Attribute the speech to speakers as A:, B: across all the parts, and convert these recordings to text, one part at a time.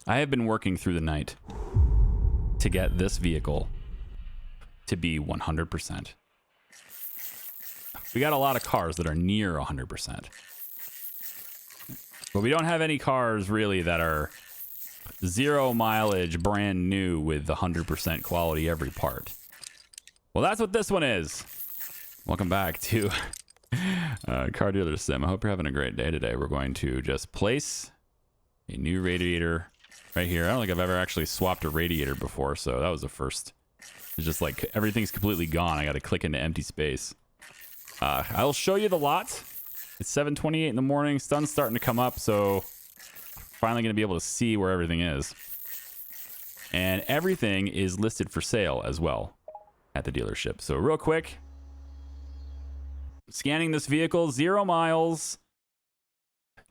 A: I have been working through the night to get this vehicle to be 100%. We got a lot of cars that are near 100%. But we don't have any cars really that are 0 mileage, brand new with 100% quality every part. Well, that's what this one is. Welcome back to Car Dealer Sim. I hope you're having a great day today. We're going to just place a new radiator right here. I don't think I've ever actually swapped a radiator before, so that was the first. It's just like everything's completely gone. I got to click into empty space. I'll show you the lot. It's 7:28 in the morning. Sun's starting to come up, so finally going to be able to see where everything is. And everything is listed for sale as well at the dealership. So real quick, scanning this vehicle, 0 miles,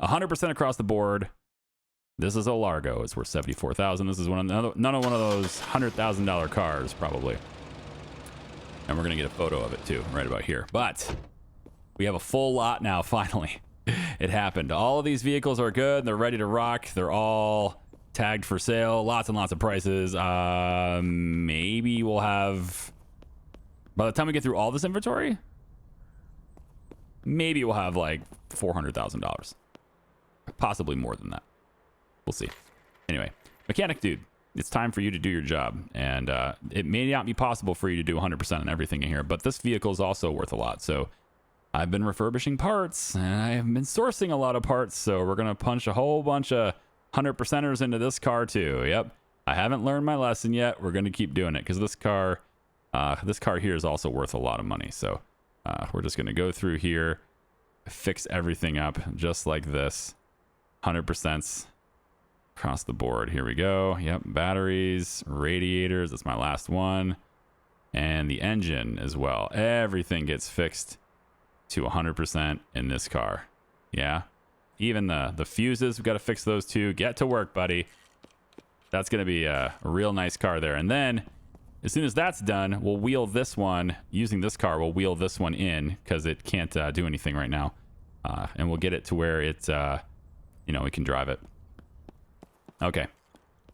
A: 100% across the board. This is a Largo. It's worth $74,000. This is one of those $100,000 cars, probably. And we're going to get a photo of it, too, right about here. But we have a full lot now, finally. It happened. All of these vehicles are good. They're ready to rock. They're all tagged for sale. Lots and lots of prices. Maybe we'll have... By the time we get through all this inventory, maybe we'll have like $400,000. Possibly more than that. We'll see. Anyway, mechanic dude, it's time for you to do your job. And it may not be possible for you to do 100% on everything in here, but this vehicle is also worth a lot. So I've been refurbishing parts and I have been sourcing a lot of parts. So we're going to punch a whole bunch of 100%ers into this car too. Yep. I haven't learned my lesson yet. We're going to keep doing it because this car here is also worth a lot of money. So we're just going to go through here, fix everything up just like this. 100% across the board. Here we go. Yep. Batteries, radiators. That's my last one. And the engine as well. Everything gets fixed to 100% in this car. Yeah. Even the fuses, we've got to fix those too. Get to work, buddy. That's going to be a real nice car there. And then as soon as that's done, we'll wheel this one. Using this car, we'll wheel this one in because it can't do anything right now. And we'll get it to where it's, we can drive it. Okay,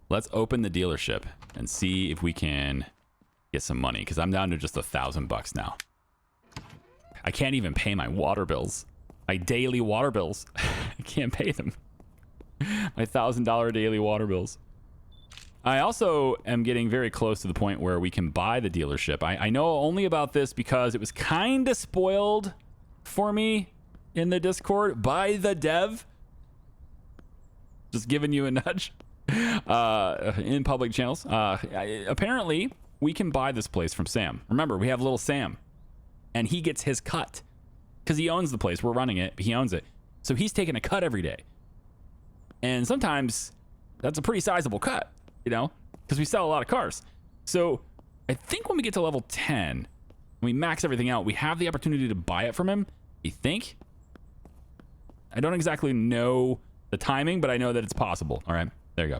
A: let's open the dealership and see if we can get some money because I'm down to just $1,000 now. I can't even pay my water bills, my daily water bills. I can't pay them. My $1,000 daily water bills. I also am getting very close to the point where we can buy the dealership. I know only about this because it was kind of spoiled for me in the Discord by the dev. Just giving you a nudge in public channels. Apparently, we can buy this place from Sam. Remember, we have little Sam, and he gets his cut because he owns the place. We're running it, but he owns it. So he's taking a cut every day. And sometimes that's a pretty sizable cut, because we sell a lot of cars. So I think when we get to level 10, when we max everything out, we have the opportunity to buy it from him. You think? I don't exactly know the timing, but I know that it's possible. All right, there you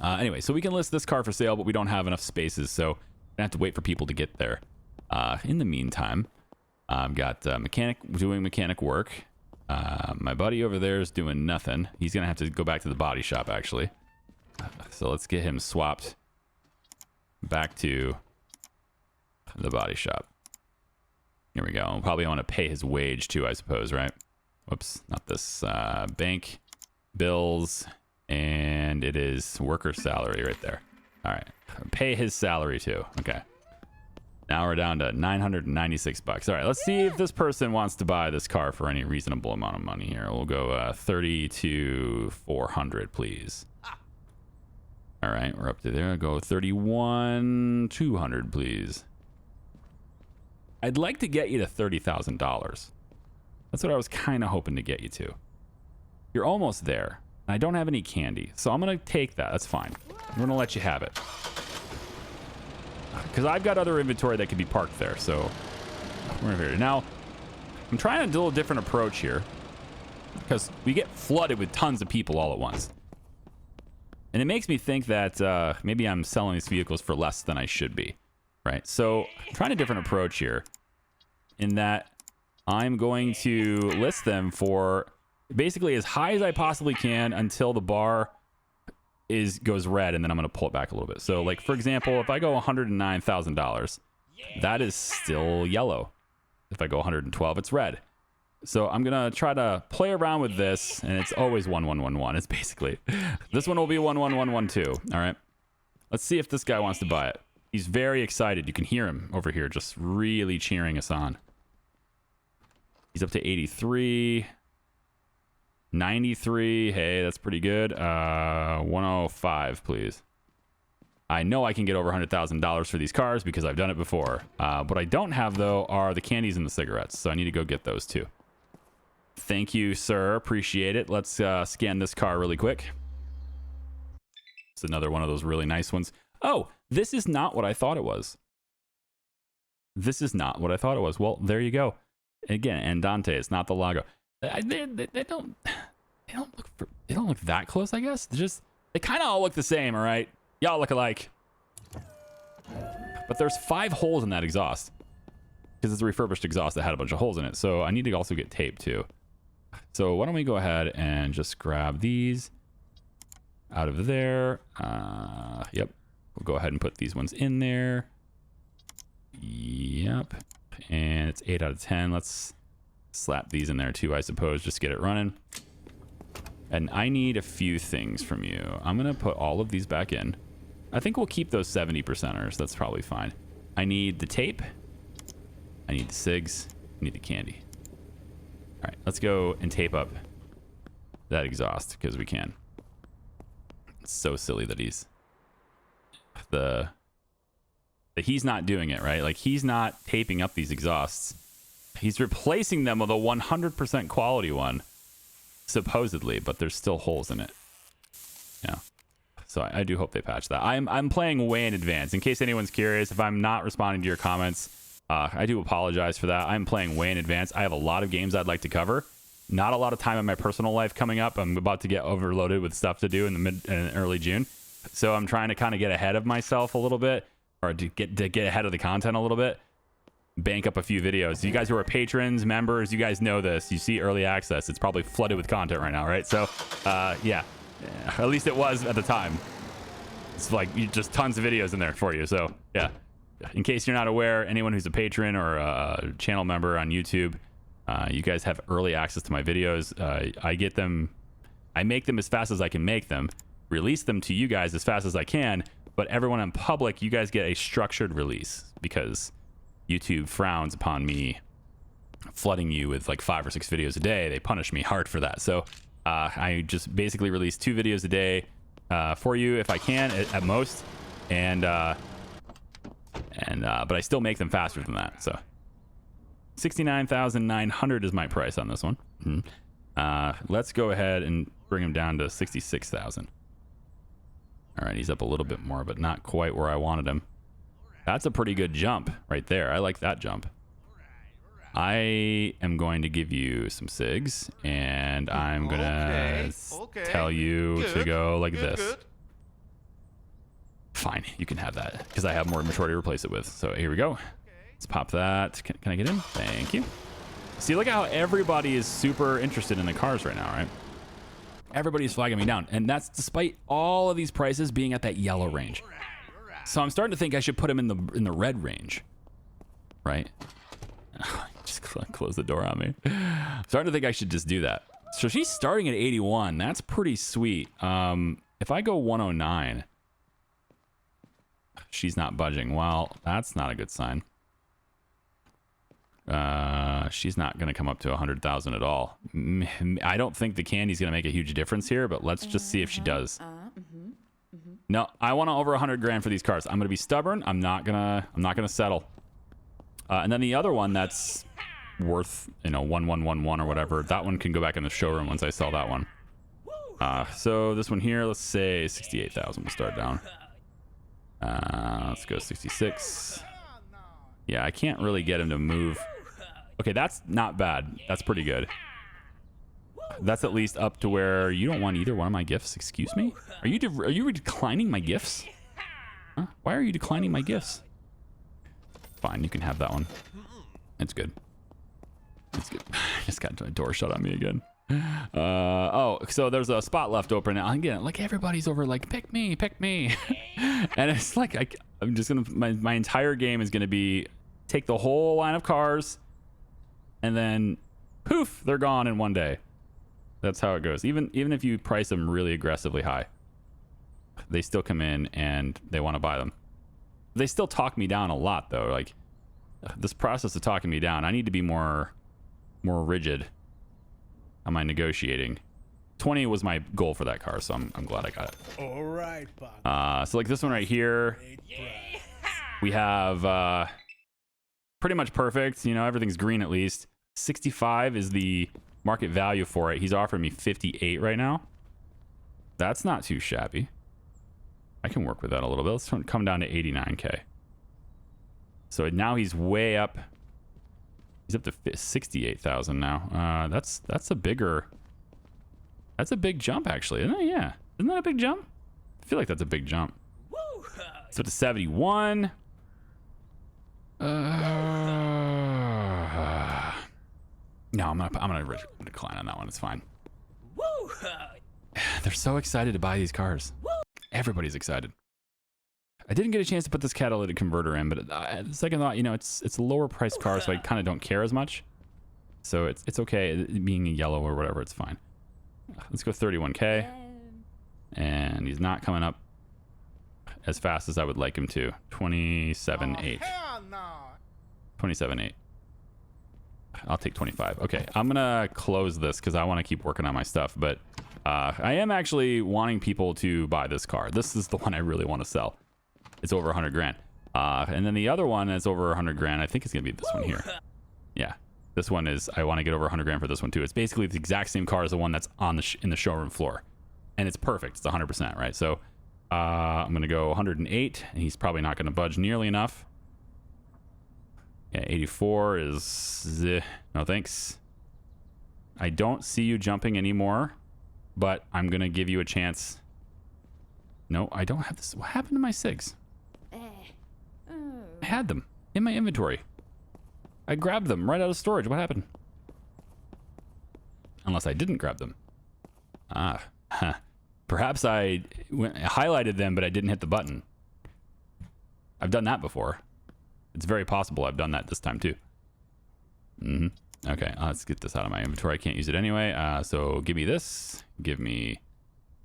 A: go. Anyway, so we can list this car for sale, but we don't have enough spaces, so I have to wait for people to get there. In the meantime, I've got mechanic doing mechanic work. My buddy over there is doing nothing. He's gonna have to go back to the body shop actually. So let's get him swapped back to the body shop. Here we go. Probably want to pay his wage too, I suppose, right? Whoops, not this. Bank, bills, and it is worker salary right there. All right, pay his salary too. Okay. Now we're down to $996. All right, let's see if this person wants to buy this car for any reasonable amount of money here. We'll go 30 to 400, please. All right, we're up to there. I'll go 31, 200, please. I'd like to get you to $30,000. That's what I was kind of hoping to get you to. You're almost there. I don't have any candy, so I'm going to take that. That's fine. I'm going to let you have it. Because I've got other inventory that could be parked there, so we're here. Now, I'm trying to do a different approach here because we get flooded with tons of people all at once. And it makes me think that maybe I'm selling these vehicles for less than I should be, right? So I'm trying a different approach here in that I'm going to list them for basically as high as I possibly can until the bar goes red, and then I'm going to pull it back a little bit. So like, for example, if I go $109,000, that is still yellow. If I go 112, it's red. So I'm going to try to play around with this, and it's always 1111. It's basically, this one will be 11112. All right. Let's see if this guy wants to buy it. He's very excited. You can hear him over here just really cheering us on. He's up to 83. 93. Hey, that's pretty good. 105, please. I know I can get over $100,000 for these cars because I've done it before. What I don't have, though, are the candies and the cigarettes. So I need to go get those, too. Thank you, sir. Appreciate it. Let's scan this car really quick. It's another one of those really nice ones. Oh, this is not what I thought it was. This is not what I thought it was. Well, there you go. Again, Andante. It's not the logo. They don't look that close, I guess. They kind of all look the same, all right? Y'all look alike. But there's 5 holes in that exhaust because it's a refurbished exhaust that had a bunch of holes in it. So I need to also get tape too. So why don't we go ahead and just grab these out of there. Yep. We'll go ahead and put these ones in there. Yep. And it's 8 out of 10. Let's slap these in there too, I suppose. Just get it running. And I need a few things from you. I'm going to put all of these back in. I think we'll keep those 70%ers. That's probably fine. I need the tape. I need the cigs. I need the candy. All right, let's go and tape up that exhaust because we can. It's so silly that he's not doing it, right? Like, he's not taping up these exhausts. He's replacing them with a 100% quality one, supposedly, but there's still holes in it. Yeah. So I do hope they patch that. I'm playing way in advance. In case anyone's curious, if I'm not responding to your comments, I do apologize for that. I'm playing way in advance. I have a lot of games I'd like to cover. Not a lot of time in my personal life coming up. I'm about to get overloaded with stuff to do in the mid and early June. So I'm trying to kind of get ahead of myself a little bit, or to get ahead of the content a little bit. Bank up a few videos. You guys who are patrons, members, you guys know this. You see early access. It's probably flooded with content right now, right? So, yeah. At least it was at the time. It's like just tons of videos in there for you. So, yeah. In case you're not aware, anyone who's a patron or a channel member on YouTube, you guys have early access to my videos. I get them. I make them as fast as I can make them. Release them to you guys as fast as I can. But everyone in public, you guys get a structured release because YouTube frowns upon me flooding you with like 5 or 6 videos a day. They punish me hard for that. So I just basically release 2 videos a day for you if I can at most. But I still make them faster than that. So 69,900 is my price on this one. Let's go ahead and bring him down to 66,000. All right, he's up a little bit more, but not quite where I wanted him. That's a pretty good jump right there. I like that jump. I am going to give you some cigs, and I'm going to tell you to go like this. Fine, you can have that, because I have more inventory to replace it with. So here we go. Let's pop that. Can I get in? Thank you. See, look at how everybody is super interested in the cars right now, right? Everybody's flagging me down, and that's despite all of these prices being at that yellow range. So I'm starting to think I should put him in the red range, right? Just close the door on me. I'm starting to think I should just do that. So she's starting at 81. That's pretty sweet. If I go 109, she's not budging. Well, that's not a good sign. She's not going to come up to 100,000 at all. I don't think the candy's going to make a huge difference here, but let's just see if she does. No, I want over 100 grand for these cars. I'm going to be stubborn. I'm not going to settle. And then the other one that's worth, 1111 or whatever, that one can go back in the showroom once I sell that one. So this one here, let's say 68,000. We'll start down. Let's go 66. Yeah, I can't really get him to move. Okay, that's not bad. That's pretty good. That's at least up to where you don't want either one of my gifts. Excuse me? Are you declining my gifts? Huh? Why are you declining my gifts? Fine, you can have that one. It's good. It's good. I just got a door shut on me again. Oh, so there's a spot left open. Again, like everybody's over like, pick me. And it's like, I'm just going to, my entire game is going to be take the whole line of cars and then poof, they're gone in one day. That's how it goes. Even if you price them really aggressively high, they still come in and they want to buy them. They still talk me down a lot though. Like this process of talking me down, I need to be more rigid on my negotiating. 20 was my goal for that car, so I'm glad I got it.
B: All right,
A: so like this one right here, we have pretty much perfect. You know, everything's green at least. 65 is the market value for it. He's offering me 58 right now. That's not too shabby. I can work with that a little bit. Let's come down to 89k. So now he's way up. He's up to 68,000 now. That's a big jump actually, isn't it? Yeah, isn't that a big jump? I feel like that's a big jump. It's up to 71. No, I'm gonna decline on that one. It's fine. They're so excited to buy these cars. Everybody's excited. I didn't get a chance to put this catalytic converter in, but the second thought, you know, it's a lower priced car, so I kind of don't care as much. So it's okay being a yellow or whatever. It's fine. Let's go 31k, and he's not coming up as fast as I would like him to. 27.8. 27.8. I'll take 25. Okay, I'm gonna close this because I want to keep working on my stuff, but I am actually wanting people to buy this car. This is the one I really want to sell. It's over 100 grand. And then the other one is over 100 grand. I think it's gonna be this one here. Yeah, this one is, I want to get over 100 grand for this one too. It's basically the exact same car as the one that's on the in the showroom floor, and it's perfect. It's 100%, right? So I'm gonna go 108, and he's probably not gonna budge nearly enough. Yeah, 84 is no thanks. I don't see you jumping anymore, but I'm gonna give you a chance. No, I don't have this. What happened to my SIGs? I had them in my inventory. I grabbed them right out of storage. What happened? Unless I didn't grab them. Perhaps I highlighted them, but I didn't hit the button. I've done that before. It's very possible I've done that this time too. Okay, let's get this out of my inventory. I can't use it anyway. So give me this. Give me...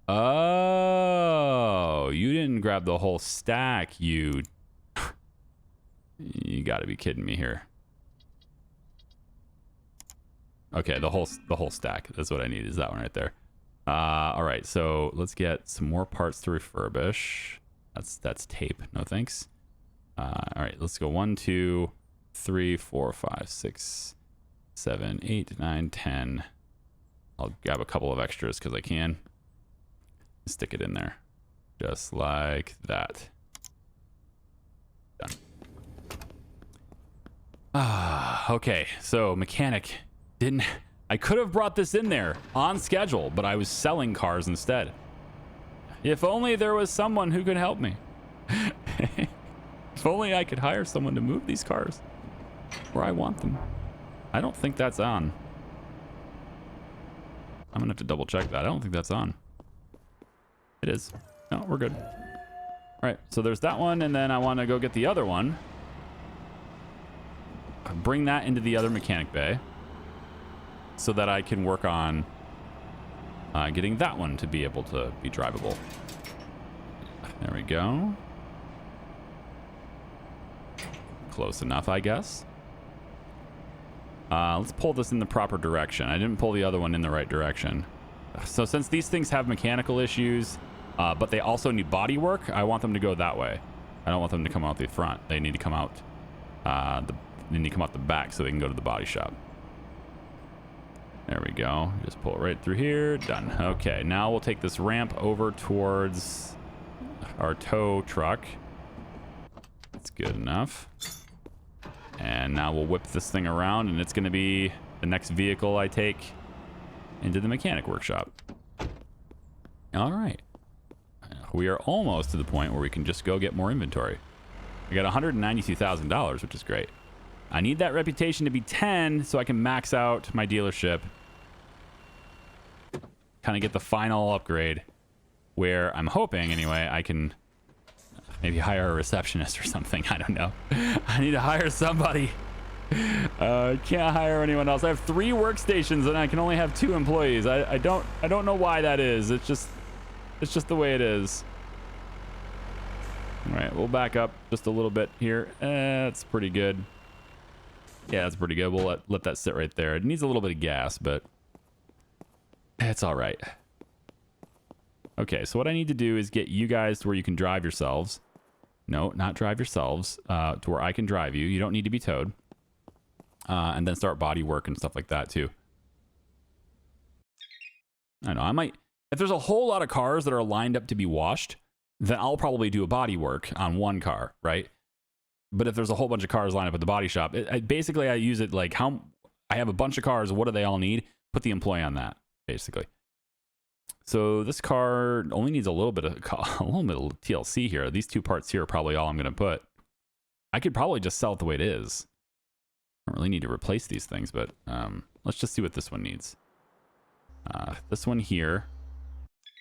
A: Oh, you didn't grab the whole stack, you... You gotta be kidding me here. Okay, the whole stack. That's what I need, is that one right there. All right, so let's get some more parts to refurbish. That's tape. No thanks. All right, let's go 1, 2, 3, 4, 5, 6, 7, 8, 9, 10. I'll grab a couple of extras because I can. Stick it in there. Just like that. Done. Okay, so mechanic didn't... I could have brought this in there on schedule, but I was selling cars instead. If only there was someone who could help me. If only I could hire someone to move these cars where I want them. I don't think that's on. I'm gonna have to double check that. I don't think that's on. It is. No, we're good. All right, so there's that one, and then I want to go get the other one. Bring that into the other mechanic bay so that I can work on getting that one to be able to be drivable. There we go. Close enough, I guess. Let's pull this in the proper direction. I didn't pull the other one in the right direction. So since these things have mechanical issues, but they also need body work, I want them to go that way. I don't want them to come out the front. They need to come out they need to come out the back so they can go to the body shop. There we go. Just pull it right through here. Done. Okay, now we'll take this ramp over towards our tow truck. That's good enough. And now we'll whip this thing around, and it's going to be the next vehicle I take into the mechanic workshop. All right. We are almost to the point where we can just go get more inventory. I got $192,000, which is great. I need that reputation to be 10 so I can max out my dealership kind of get the final upgrade where I'm hoping, anyway, I can maybe hire a receptionist or something. I don't know. I need to hire somebody. I can't hire anyone else. I have 3 workstations and I can only have 2 employees. I don't know why that is. It's just the way it is. All right, we'll back up just a little bit here. That's pretty good. Yeah, that's pretty good. We'll let that sit right there. It needs a little bit of gas, but it's all right. Okay, so what I need to do is get you guys to where you can drive yourselves. No, not drive yourselves. To where I can drive you. You don't need to be towed. And then start body work and stuff like that too. I know, I might... If there's a whole lot of cars that are lined up to be washed, then I'll probably do a body work on one car, right? But if there's a whole bunch of cars lined up at the body shop, basically I use it like how... I have a bunch of cars, what do they all need? Put the employee on that, basically. So this car only needs a little bit of TLC here. These 2 parts here are probably all I'm going to put. I could probably just sell it the way it is. I don't really need to replace these things, but let's just see what this one needs. This one here,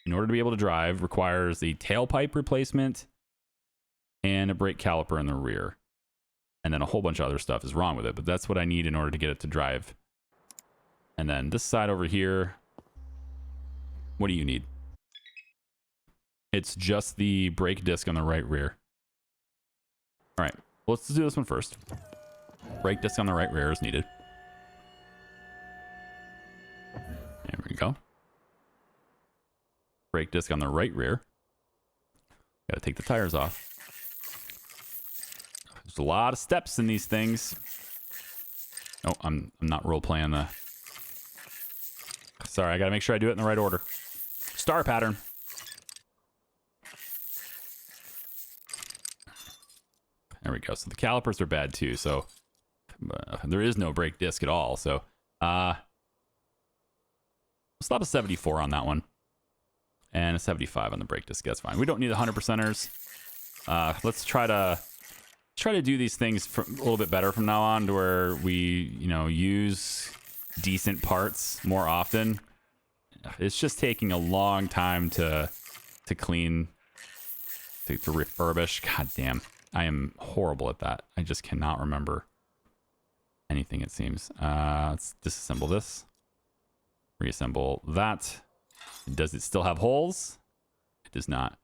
A: in order to be able to drive, requires a tailpipe replacement and a brake caliper in the rear. And then a whole bunch of other stuff is wrong with it, but that's what I need in order to get it to drive. And then this side over here, what do you need? It's just the brake disc on the right rear. All right, let's do this one first. Brake disc on the right rear is needed. There we go. Brake disc on the right rear. Gotta take the tires off. There's a lot of steps in these things. Oh, I'm not role playing the... Sorry, I gotta make sure I do it in the right order. Star pattern. There we go. So the calipers are bad too. So there is no brake disc at all. So we'll slap a 74 on that one. And a 75 on the brake disc. That's fine. We don't need the 100%ers. Let's try to do these things a little bit better from now on, to where we, use decent parts more often. It's just taking a long time to clean, to refurbish. God damn. I am horrible at that. I just cannot remember anything, it seems. Let's disassemble this. Reassemble that. Does it still have holes? It does not.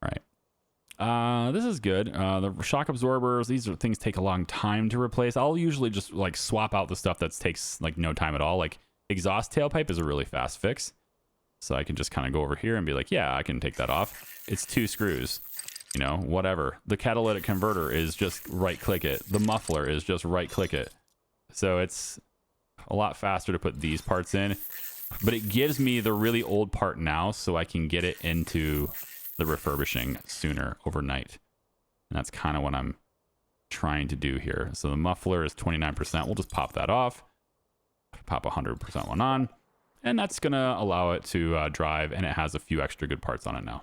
A: All right. This is good. The shock absorbers, these are things take a long time to replace. I'll usually just like swap out the stuff that takes like no time at all. Like exhaust tailpipe is a really fast fix. So I can just kind of go over here and be like, yeah, I can take that off. It's 2 screws, whatever. The catalytic converter is just right click it. The muffler is just right click it. So it's a lot faster to put these parts in, but it gives me the really old part now so I can get it into the refurbishing sooner overnight. And that's kind of what I'm trying to do here. So the muffler is 29%. We'll just pop that off. Pop 100% one on. And that's going to allow it to drive, and it has a few extra good parts on it now.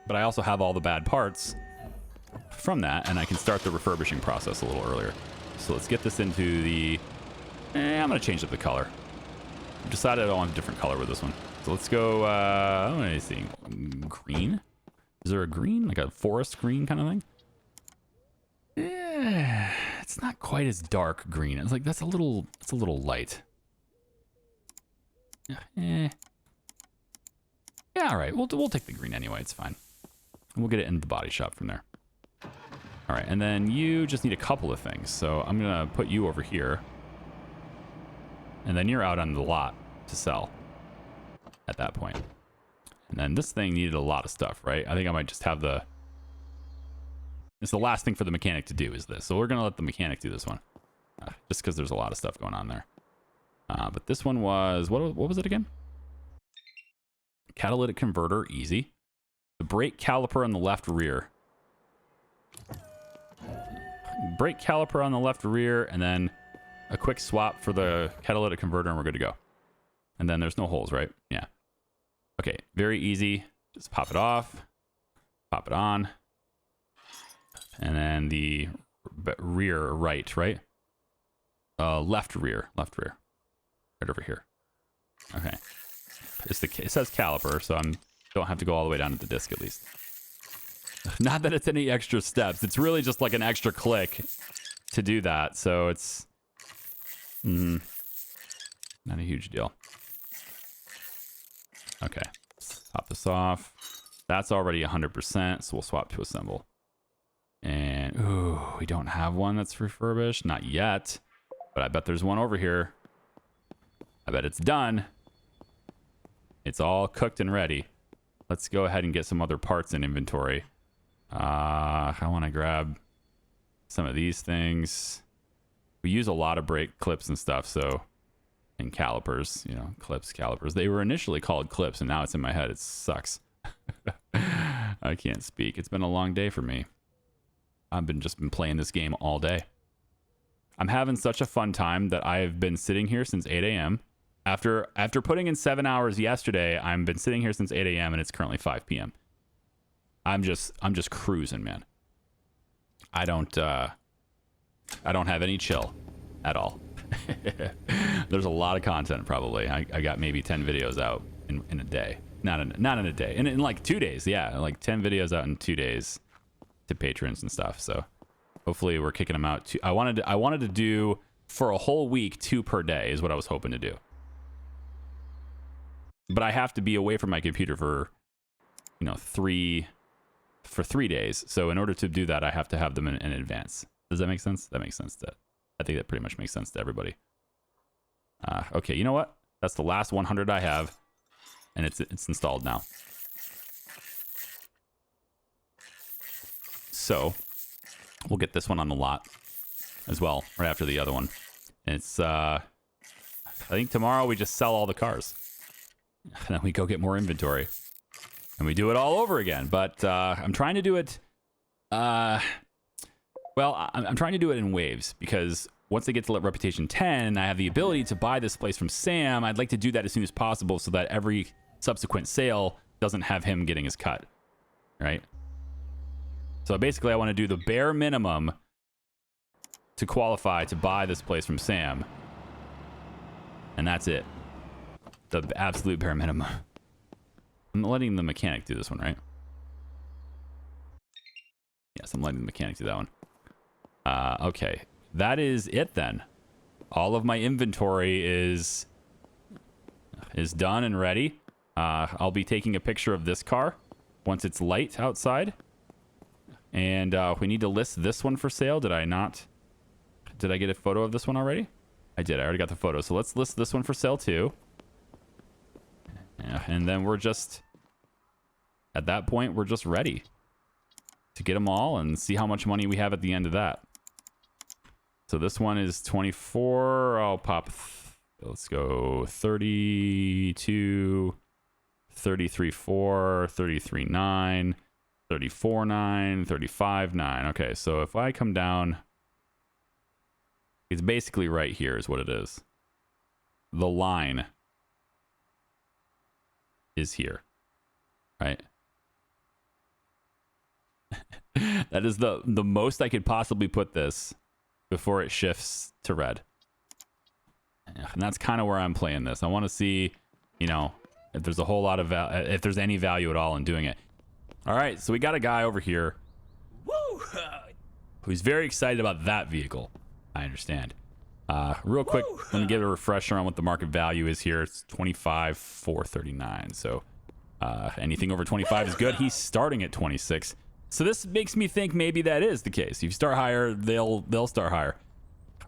A: But I also have all the bad parts from that, and I can start the refurbishing process a little earlier. So let's get this into the... I'm going to change up the color. I've decided I want a different color with this one. So let's go, what am I seeing? Green? Is there a green? Like a forest green kind of thing? It's not quite as dark green. It's like, it's a little light. Yeah, all right. We'll take the green anyway. It's fine. We'll get it into the body shop from there. All right, and then you just need a couple of things. So I'm going to put you over here. And then you're out on the lot to sell at that point. And then this thing needed a lot of stuff, right? I think I might just have the... It's the last thing for the mechanic to do is this. So we're going to let the mechanic do this one. Just because there's a lot of stuff going on there. But this one was... What was it again? Catalytic converter, easy. The brake caliper on the left rear. Brake caliper on the left rear, and then a quick swap for the catalytic converter, and we're good to go. And then there's no holes, right? Yeah. Okay, very easy. Just pop it off. Pop it on. And then the rear right? Left rear. Right over here. Okay. It says caliper, so don't have to go all the way down to the disc at least. Not that it's any extra steps. It's really just like an extra click to do that. So it's not a huge deal. Okay. Let's top this off. That's already 100%, so we'll swap to assemble. And, ooh, we don't have one that's refurbished. Not yet. But I bet there's one over here. I bet it's done. It's all cooked and ready. Let's go ahead and get some other parts in inventory. I want to grab some of these things. We use a lot of brake clips and stuff, so... And calipers, you know, clips, calipers. They were initially called clips, and now it's in my head. It sucks. I can't speak. It's been a long day for me. I've just been playing this game all day. I'm having such a fun time that I've been sitting here since 8 a.m. After putting in 7 hours yesterday, I've been sitting here since 8 a.m. and it's currently 5 p.m. I'm just cruising, man. I don't have any chill at all. There's a lot of content probably. I got maybe 10 videos out in a day. Not in a day. In like 2 days. Yeah, like 10 videos out in 2 days to patrons and stuff. So hopefully we're kicking them out. I wanted to do for a whole week 2 per day is what I was hoping to do. But I have to be away from my computer for 3 days. So in order to do that, I have to have them in advance. Does that make sense? That makes sense. I think that pretty much makes sense to everybody. Okay, you know what? That's the last 100 I have, and it's installed now. So we'll get this one on the lot as well, right after the other one. And it's I think tomorrow we just sell all the cars, and then we go get more inventory, and we do it all over again. But I'm trying to do it. Well, I'm trying to do it in waves, because once I get to Reputation 10, I have the ability to buy this place from Sam. I'd like to do that as soon as possible so that every subsequent sale doesn't have him getting his cut, right? So basically, I want to do the bare minimum to qualify to buy this place from Sam. And that's it. The absolute bare minimum. I'm letting the mechanic do this one, right? Yes, I'm letting the mechanic do that one. Okay, that is it then. All of my inventory is done and ready. I'll be taking a picture of this car once it's light outside. And we need to list this one for sale. Did I not? Did I get a photo of this one already? I did. I already got the photo. So let's list this one for sale too. Yeah, and then we're just... At that point, we're just ready to get them all and see how much money we have at the end of that. So this one is 24. I'll pop... Let's go 32, 33.4, 33.9, 34.9, 35.9. Okay, so if I come down... It's basically right here is what it is. The line is here, right? That is the most I could possibly put this before it shifts to red. And that's kind of where I'm playing this. I want to see, you know, if there's a whole lot of if there's any value at all in doing it. All right, so we got a guy over here who's very excited about that vehicle. I understand. Real quick, let me give a refresher on what the market value is here. It's 25,439. So anything over 25 is good. He's starting at 26. So this makes me think maybe that is the case. If you start higher, they'll start higher.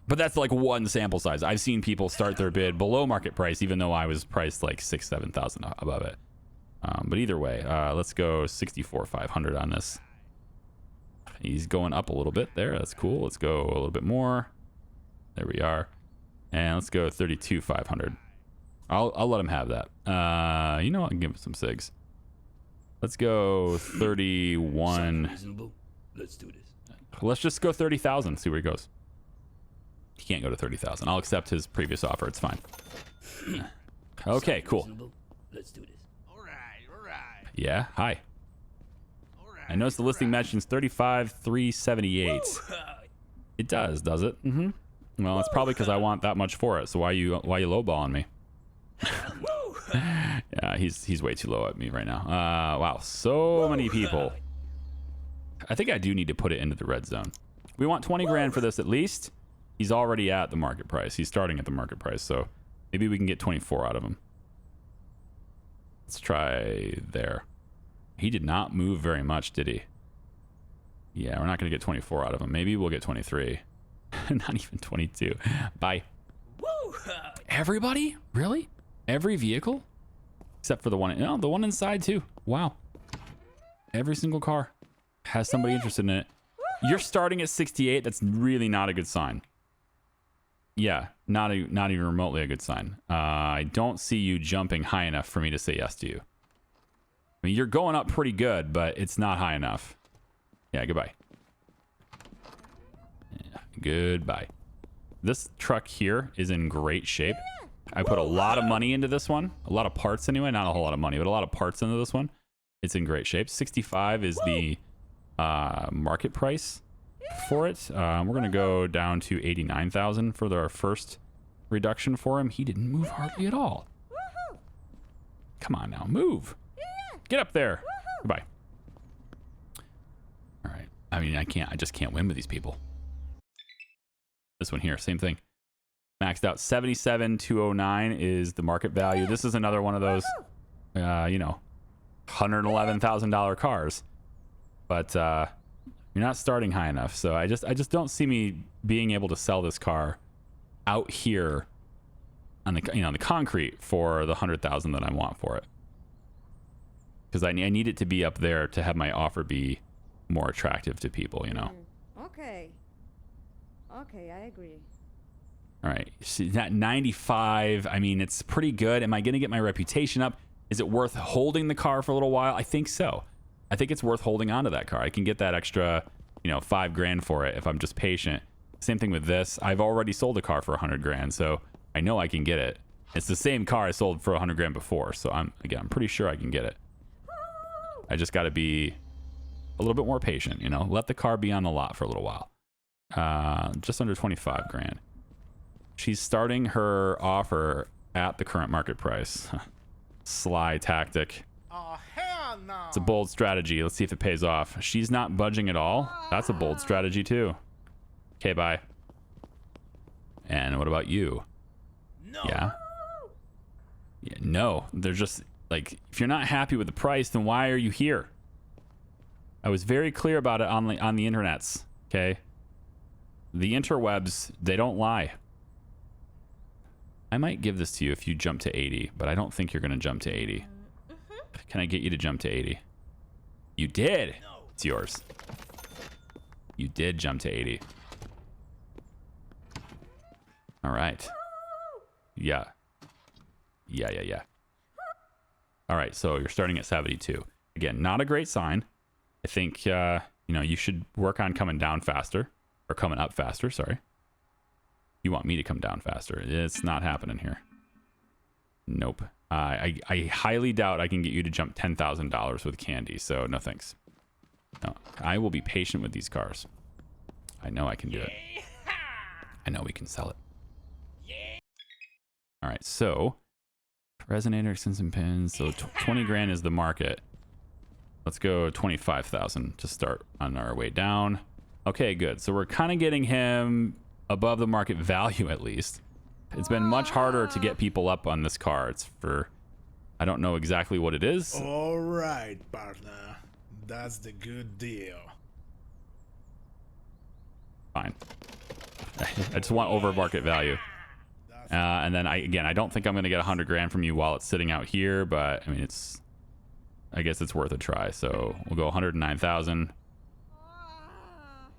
A: But that's like one sample size. I've seen people start their bid below market price, even though I was priced like 6,000-7,000 above it. But either way, let's go 64,500 on this. He's going up a little bit there. That's cool. Let's go a little bit more. There we are. And let's go 32,500. I'll let him have that. You know what? I can give him some SIGs. Let's go 31.
B: Let's do this.
A: Let's just go 30,000. See where he goes. He can't go to 30,000. I'll accept his previous offer. It's fine. Okay, cool.
B: Let's do this.
C: All right.
A: Yeah, hi.
C: All right.
A: I noticed the listing mentions 35,378. It does it? Mm-hmm. Well, it's probably because I want that much for it. So why you lowballing me? he's way too low at me right now. Wow, so many people. I think I do need to put it into the red zone. We want 20 grand for this at least. He's already at the market price. He's starting at the market price, so maybe we can get 24 out of him. Let's try there. He did not move very much, did he? Yeah, we're not going to get 24 out of him. Maybe we'll get 23. Not even 22. Bye. Everybody? Really? Every vehicle? Except for the one, no, the one inside too. Wow. Every single car has somebody interested in it. You're starting at 68. That's really not a good sign. Yeah, not even remotely a good sign. I don't see you jumping high enough for me to say yes to you. I mean, you're going up pretty good, but it's not high enough. Yeah, goodbye. Yeah, goodbye. This truck here is in great shape. I put a lot of money into this one. A lot of parts anyway. Not a whole lot of money, but a lot of parts into this one. It's in great shape. 65 is the market price for it. We're going to go down to 89,000 for our first reduction for him. He didn't move hardly at all. Come on now, move. Get up there. Goodbye. All right. I mean, I just can't win with these people. This one here, same thing. Maxed out 77,209 is the market value. This is another one of those, you know, $111,000 cars. But you're not starting high enough. So I just don't see me being able to sell this car out here on the, on the concrete for the 100,000 that I want for it. Because I need it to be up there to have my offer be more attractive to people, you know.
D: Okay, I agree.
A: All right, see that 95, I mean, it's pretty good. Am I going to get my reputation up? Is it worth holding the car for a little while? I think so. I think it's worth holding on to that car. I can get that extra, you know, 5 grand for it if I'm just patient. Same thing with this. I've already sold a car for 100 grand, so I know I can get it. It's the same car I sold for 100 grand before, so I'm pretty sure I can get it. I just got to be a little bit more patient, you know. Let the car be on the lot for a little while. Just under 25 grand. She's starting her offer at the current market price. Sly tactic.
C: Oh, hell no.
A: It's a bold strategy. Let's see if it pays off. She's not budging at all. That's a bold strategy too. Okay, bye. And what about you?
C: No.
A: Yeah. Yeah, no. They're just like, if you're not happy with the price, then why are you here? I was very clear about it on the internets. Okay. The interwebs, they don't lie. I might give this to you if you jump to 80, but I don't think you're going to jump to 80. Can I get you to jump to 80? You did. It's yours. You did jump to 80. All right. Yeah. Yeah. All right, so you're starting at 72. Again, not a great sign. I think, you know, you should work on coming down faster. Or coming up faster, sorry. You want me to come down faster. It's not happening here. Nope. I highly doubt I can get you to jump $10,000 with candy, so no thanks. No, I will be patient with these cars. I know I can do it. I know we can sell it. All right, so resonator, extension pins. So 20 grand is the market. Let's go 25,000 to start on our way down. Okay, good. So we're kind of getting him above the market value at least. It's been much harder to get people up on this car. It's for, I don't know exactly what it is.
C: All right, partner. That's the good deal.
A: Fine. I just want over market value. And then I don't think I'm going to get 100 grand from you while it's sitting out here, but I mean, I guess it's worth a try. So we'll go 109,000.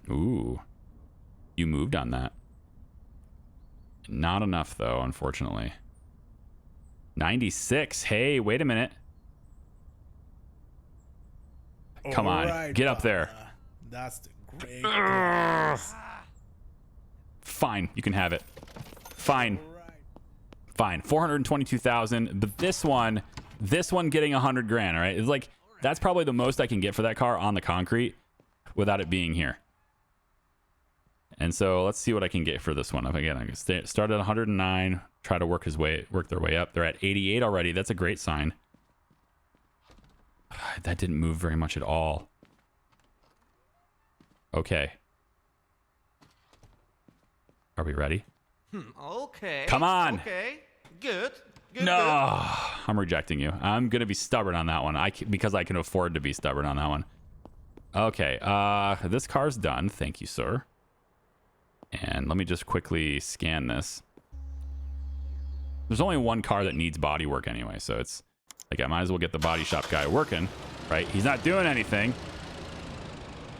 A: Ooh, you moved on that. Not enough though, unfortunately. 96. Hey, wait a minute. Come on,
C: right,
A: get up there.
C: That's the great price.
A: Fine, you can have it. Fine. Fine. 422,000. But this one getting 100 grand, all right? It's like, that's probably the most I can get for that car on the concrete without it being here. And so let's see what I can get for this one. Again, I can start at 109, try to work their way up. They're at 88 already. That's a great sign. That didn't move very much at all. Okay. Are we ready?
E: Okay.
A: Come on.
E: Okay. Good. Good.
A: No, I'm rejecting you. I'm gonna be stubborn on that one. Because I can afford to be stubborn on that one. Okay. This car's done. Thank you, sir. And let me just quickly scan this. There's only one car that needs body work anyway, so it's like I might as well get the body shop guy working, right? He's not doing anything.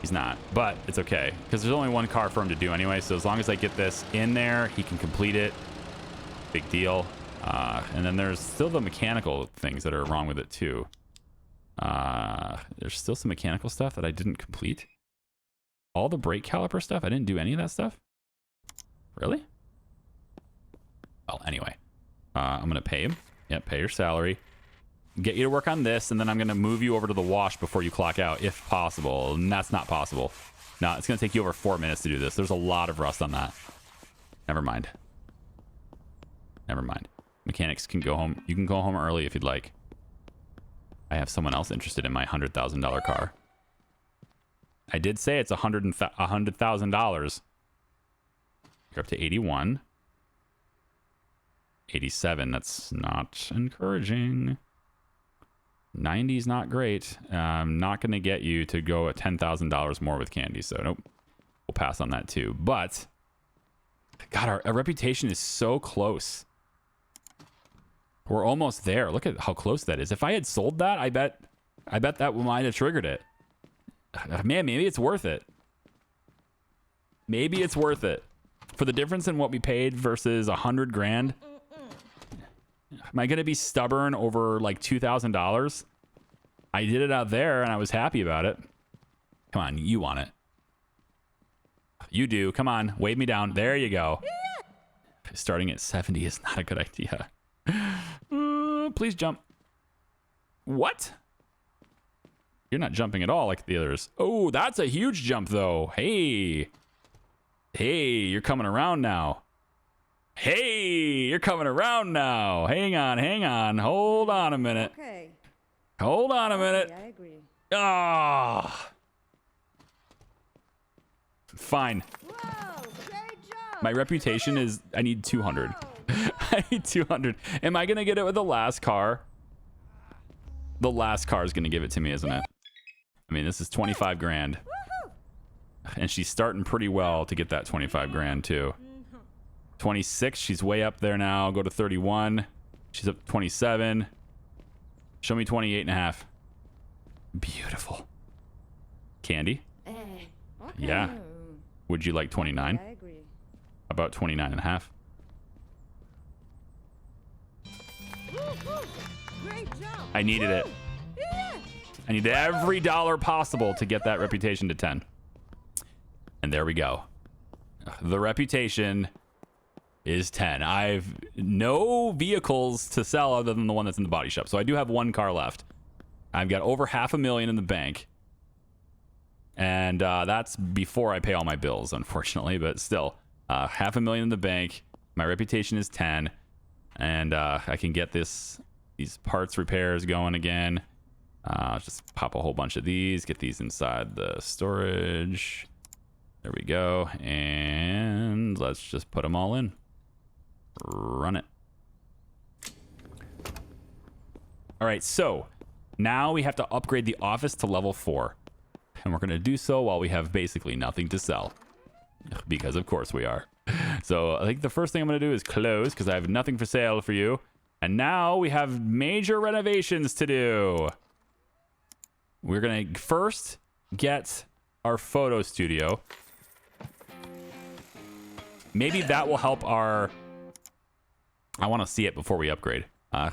A: He's not, but it's okay because there's only one car for him to do anyway. So as long as I get this in there, he can complete it. Big deal. And then there's still the mechanical things that are wrong with it too. There's still some mechanical stuff that I didn't complete. All the brake caliper stuff, I didn't do any of that stuff. Really? Well, anyway, I'm going to pay him. Yep, pay your salary. Get you to work on this, and then I'm going to move you over to the wash before you clock out, if possible. And that's not possible. No, it's going to take you over 4 minutes to do this. There's a lot of rust on that. Never mind. Never mind. Mechanics can go home. You can go home early if you'd like. I have someone else interested in my $100,000 car. I did say it's $100,000. You're up to 81. 87. That's not encouraging. 90 is not great. I'm not going to get you to go at $10,000 more with candy. So nope. We'll pass on that too. But God, our reputation is so close. We're almost there. Look at how close that is. If I had sold that, I bet that might have triggered it. Man, maybe it's worth it. Maybe it's worth it. For the difference in what we paid versus 100 grand. Am I going to be stubborn over like $2,000? I did it out there and I was happy about it. Come on, you want it. You do. Come on, wave me down. There you go. Starting at 70 is not a good idea. Please jump. What? You're not jumping at all like the others. Oh, that's a huge jump though. Hey. Hey, you're coming around now. Hey, you're coming around now. Hang on. Hold on a minute.
D: Okay.
A: Hold on a minute.
D: I agree.
A: Ah. Fine.
D: Whoa, great job.
A: My reputation is I need 200.
D: Whoa.
A: I need 200. Am I going to get it with the last car? The last car is going to give it to me, isn't it? I mean, this is 25 grand.
D: Woohoo.
A: And she's starting pretty well to get that 25 grand too. 26, she's way up there now. Go to 31. She's up to 27. Show me 28 and a half. Beautiful. Candy?
D: Okay.
A: Yeah. Would you like 29?
D: I agree.
A: About 29 and a half.
D: Woo-hoo. Great job.
A: I needed it.
D: Yeah.
A: I needed every dollar possible to get that reputation to 10. And there we go. The reputation is 10. I've no vehicles to sell other than the one that's in the body shop. So I do have one car left. I've got over $500,000 in the bank. And that's before I pay all my bills, unfortunately. But still, $500,000 in the bank. My reputation is 10. And I can get these parts repairs going again. Just pop a whole bunch of these. Get these inside the storage. There we go. And let's just put them all in. Run it. All right, so now we have to upgrade the office to level 4. And we're going to do so while we have basically nothing to sell. Because of course we are. So I think the first thing I'm going to do is close because I have nothing for sale for you. And now we have major renovations to do. We're going to first get our photo studio. Maybe that will help our... I want to see it before we upgrade.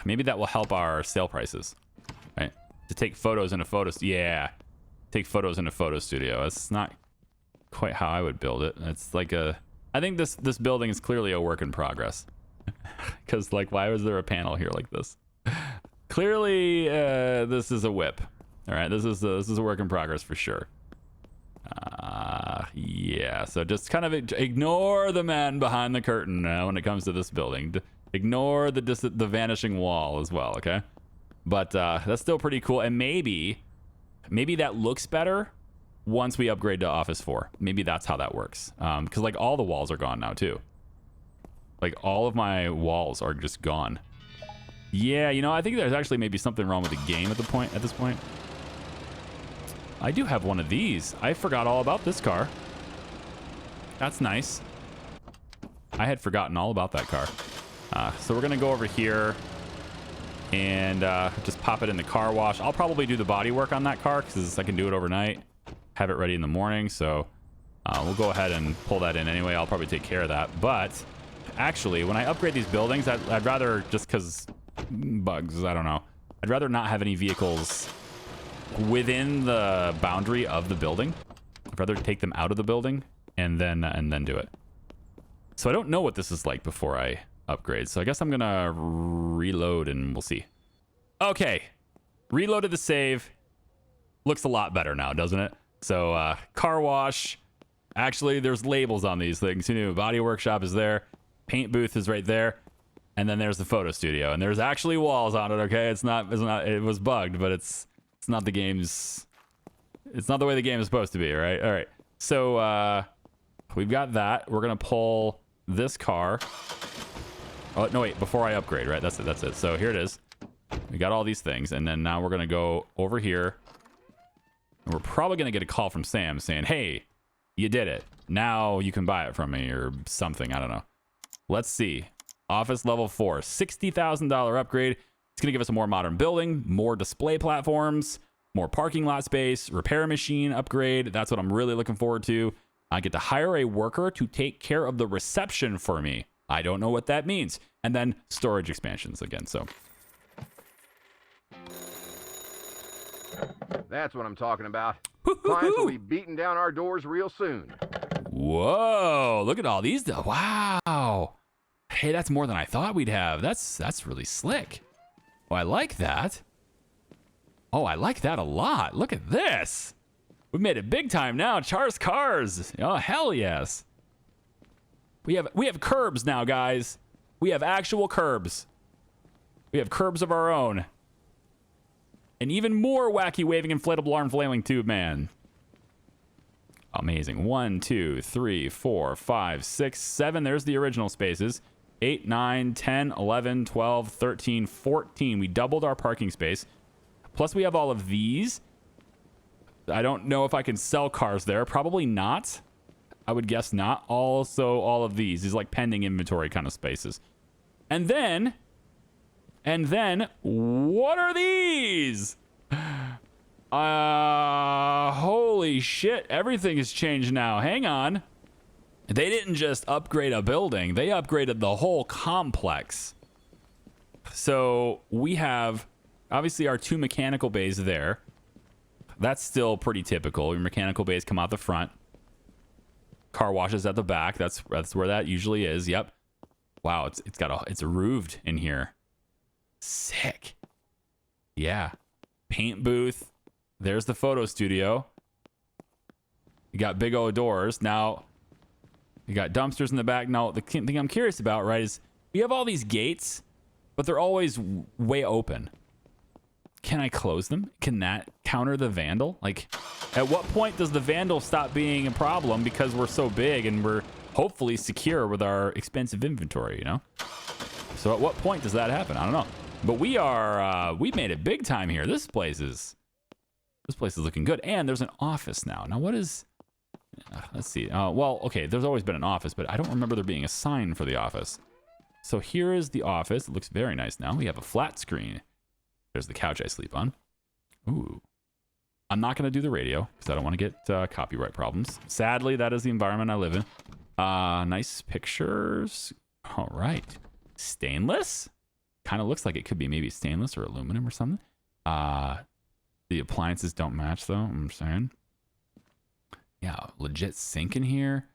A: Maybe that will help our sale prices, right? To take photos in a photo... Yeah. Take photos in a photo studio. That's not quite how I would build it. It's like a... I think this building is clearly a work in progress. Because, like, why was there a panel here like this? Clearly, this is a whip. All right, this is a work in progress for sure. Yeah, so just kind of ignore the man behind the curtain when it comes to this building. Ignore the vanishing wall as well, okay? But that's still pretty cool. And maybe Maybe that looks better once we upgrade to Office 4. Maybe that's how that works. Because like all the walls are gone now too. Like all of my walls are just gone. Yeah, you know, I think there's actually maybe something wrong with the game at this point. I do have one of these. I forgot all about this car. That's nice. I had forgotten all about that car. So we're gonna go over here and just pop it in the car wash. I'll probably do the body work on that car because I can do it overnight, have it ready in the morning. So we'll go ahead and pull that in anyway. I'll probably take care of that. But actually, when I upgrade these buildings, I'd rather, just because bugs, I don't know, I'd rather not have any vehicles within the boundary of the building. I'd rather take them out of the building and then do it. So I don't know what this is like before I upgrade. So I guess I'm gonna reload and we'll see. Okay, reloaded the save. Looks a lot better now, doesn't it? So car wash. Actually, there's labels on these things. You know, body workshop is there. Paint booth is right there. And then there's the photo studio. And there's actually walls on it, okay? It's not, it was bugged, but it's not the game's, it's not the way the game is supposed to be, right? All right. So we've got that. We're going to pull this car. Oh, no, wait, before I upgrade, right? That's it. So here it is. We got all these things. And then now we're going to go over here. And we're probably going to get a call from Sam saying, hey, you did it. Now you can buy it from me or something. I don't know. Let's see. Office level 4, $60,000 upgrade. It's going to give us a more modern building, more display platforms, more parking lot space, repair machine upgrade. That's what I'm really looking forward to. I get to hire a worker to take care of the reception for me. I don't know what that means. And then storage expansions again. So
F: that's what I'm talking about. Clients will be beating down our doors real soon.
A: Whoa, look at all these. Wow. Hey, that's more than I thought we'd have. That's really slick. Oh, I like that. Oh, I like that a lot. Look at this. We made it big time now. Char's Cars. Oh, hell yes. We have curbs now, guys. We have actual curbs. We have curbs of our own. And even more wacky waving inflatable arm flailing tube man. Amazing. 1, 2, 3, 4, 5, 6, 7. There's the original spaces. 8, 9, 10, 11, 12, 13, 14. We doubled our parking space. Plus we have all of these. I don't know if I can sell cars there. Probably not. I would guess not. Also all of these like pending inventory kind of spaces. And then what are these? Holy shit. Everything has changed now. Hang on. They didn't just upgrade a building. They upgraded the whole complex. So we have obviously our 2 mechanical bays there. That's still pretty typical. Your mechanical bays come out the front. Car washes at the back. That's where that usually is. Yep. Wow, it's roofed in here. Sick. Yeah. Paint booth. There's the photo studio. You got big old doors. Now, you got dumpsters in the back. Now, the thing I'm curious about, right, is we have all these gates, but they're always way open. Can I close them? Can that counter the vandal? Like, at what point does the vandal stop being a problem because we're so big and we're hopefully secure with our expensive inventory, you know? So at what point does that happen? I don't know. But we've made it big time here. This place is looking good. And there's an office now. Now what is, let's see. Well, okay, there's always been an office, but I don't remember there being a sign for the office. So here is the office. It looks very nice now. We have a flat screen. There's the couch I sleep on. Ooh. I'm not going to do the radio because I don't want to get copyright problems. Sadly, that is the environment I live in. Nice pictures. All right. Stainless? Kind of looks like it could be maybe stainless or aluminum or something. The appliances don't match, though, I'm saying. Yeah, legit sink in here.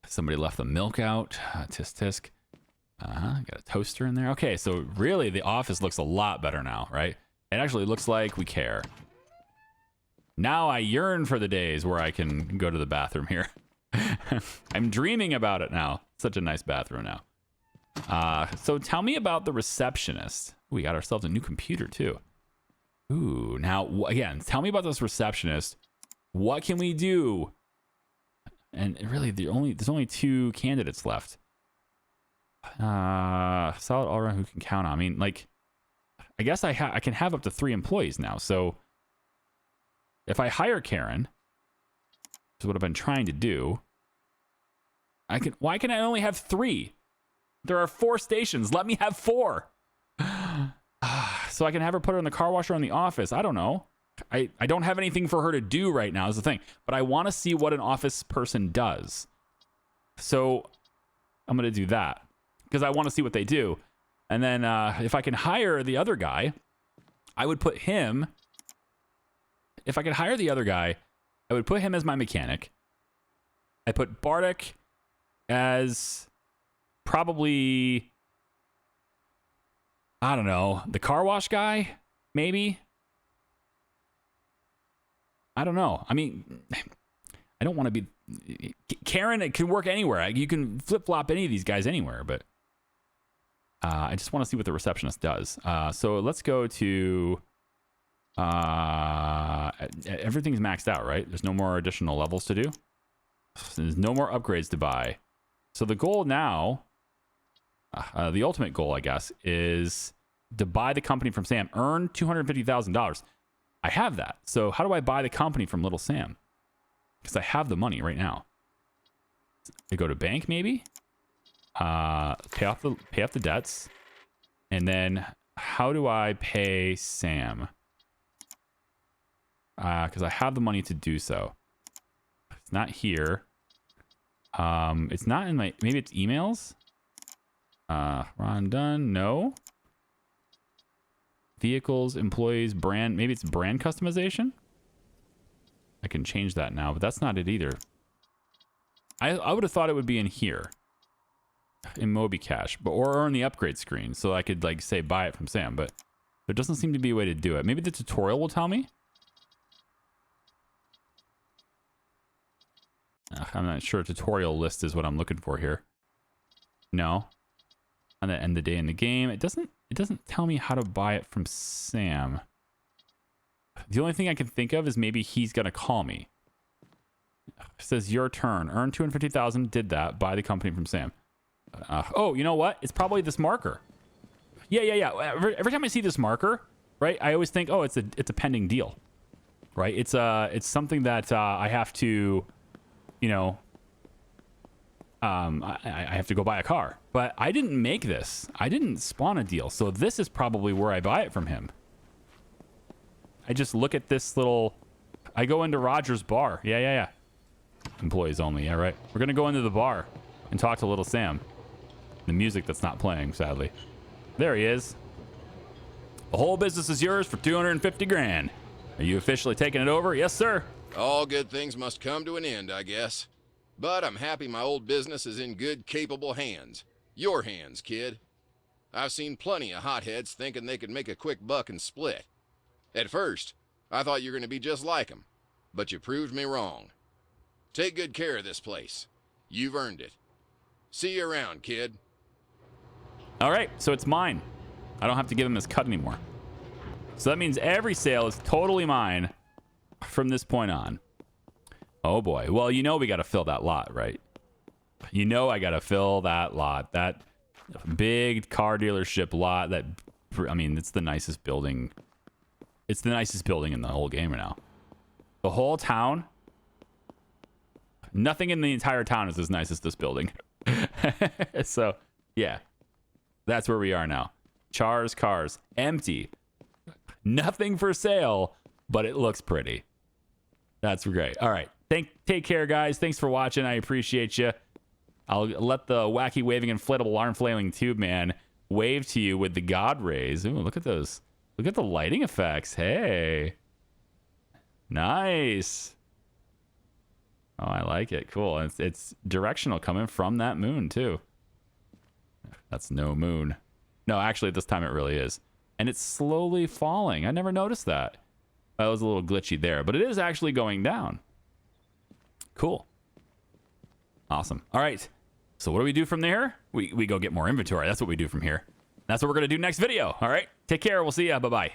A: Somebody left the milk out. Tisk tisk. Got a toaster in there. Okay, so really the office looks a lot better now, right? It actually looks like we care. Now I yearn for the days where I can go to the bathroom here. I'm dreaming about it now. Such a nice bathroom now. So tell me about the receptionist. We got ourselves a new computer too. Ooh, now again, tell me about this receptionist. What can we do? And really, there's only 2 candidates left. Solid all around who can count on. I mean, like, I guess I can have up to 3 employees now. So if I hire Karen, which is what I've been trying to do, why can I only have 3? There are 4 stations. Let me have 4. So I can have her put her in the car wash or in the office. I don't know. I don't have anything for her to do right now is the thing. But I want to see what an office person does. So I'm going to do that. Because I want to see what they do. And then if I can hire the other guy, I would put him... If I could hire the other guy, I would put him as my mechanic. I put Bartek as probably... I don't know, the car wash guy, maybe? I don't know. I mean, I don't want to be... Karen, it can work anywhere. You can flip-flop any of these guys anywhere, but I just want to see what the receptionist does. So let's go to... everything's maxed out, right? There's no more additional levels to do. There's no more upgrades to buy. So the goal now... the ultimate goal, I guess, is to buy the company from Sam. Earn $250,000. I have that. So how do I buy the company from Little Sam? Because I have the money right now. I go to bank, maybe. Pay off the debts, and then how do I pay Sam? Because I have the money to do so. It's not here. It's not in my. Maybe it's emails. Ron Dunn, no. Vehicles, employees, brand. Maybe it's brand customization. I can change that now, but that's not it either. I would have thought it would be in here, in MobiCash, or in the upgrade screen, so I could like say buy it from Sam. But there doesn't seem to be a way to do it. Maybe the tutorial will tell me. I'm not sure. Tutorial list is what I'm looking for here. No. On the end of the day in the game, it doesn't tell me how to buy it from Sam. The only thing I can think of is maybe he's gonna call me. It says your turn. Earn 250,000. Did that. Buy the company from Sam. Oh, you know what? It's probably this marker. Yeah. Every time I see this marker, right, I always think, oh, it's a pending deal, right? It's something that I have to, you know. I have to go buy a car, but I didn't make this. I didn't spawn a deal, so this is probably where I buy it from him. I just look at this little. I go into Roger's bar. Yeah. Employees only. Yeah, right. We're gonna go into the bar and talk to Little Sam. The music that's not playing, sadly. There he is. The whole business is yours for 250 grand. Are you officially taking it over? Yes, sir.
G: All good things must come to an end, I guess. But I'm happy my old business is in good, capable hands. Your hands, kid. I've seen plenty of hotheads thinking they could make a quick buck and split. At first, I thought you were going to be just like them, but you proved me wrong. Take good care of this place. You've earned it. See you around, kid.
A: All right, so it's mine. I don't have to give him his cut anymore. So that means every sale is totally mine from this point on. Oh boy. Well, you know we got to fill that lot, right? You know I got to fill that lot. That big car dealership lot that, I mean, it's the nicest building. It's the nicest building in the whole game right now. The whole town. Nothing in the entire town is as nice as this building. So, yeah. That's where we are now. Char's cars. Empty. Nothing for sale, but it looks pretty. That's great. All right. Take care, guys. Thanks for watching. I appreciate you. I'll let the wacky waving inflatable arm flailing tube man wave to you with the God rays. Ooh, look at those. Look at the lighting effects. Hey. Nice. Oh, I like it. Cool. It's directional coming from that moon, too. That's no moon. No, actually, this time it really is. And it's slowly falling. I never noticed that. That was a little glitchy there, but it is actually going down. Cool. Awesome. All right. So what do we do from there? We go get more inventory. That's what we do from here. That's what we're going to do next video. All right. Take care. We'll see ya. Bye-bye.